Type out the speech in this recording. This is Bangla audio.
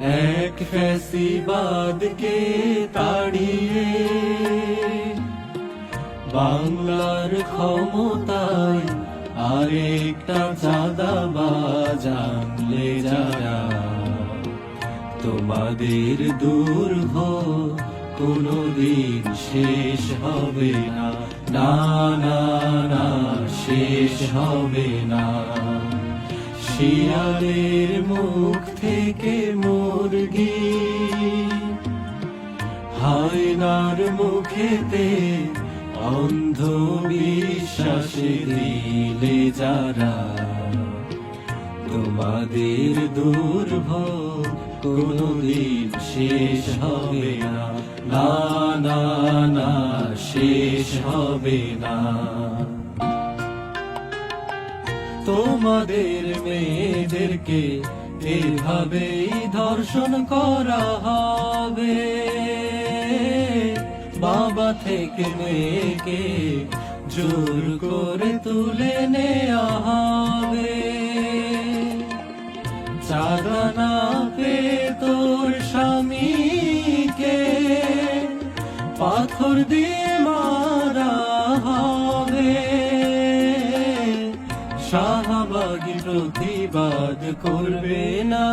এক ফ্যাসিবাদকে তাড়িয়ে বাংলার ক্ষমতায় আরেকটা চাঁদাবাজ আনলে যারা, তোমাদের দুর্ভোগ কোনদিন শেষ হবে না, না না না শেষ হবে না। শিয়ালের মুখ থেকে মুরগি, হায়নার মুখেতে অন্ধ বিশ্বাসে দিলে যারা, তোমাদের দুর্ভোগ কোনদিন শেষ হবে না, না না না শেষ হবে না। তোমাদের মেয়েদেরকে এভাবেই ধর্ষণ করা হবে, বাবা থেকে মেয়েকে জোর করে তুলে নেওয়া হবে। চাঁদা না পেয়ে তোর স্বামীকে পাথর দিয়ে মারা হবে। শাহবাগী প্রতিবাদ করবে না।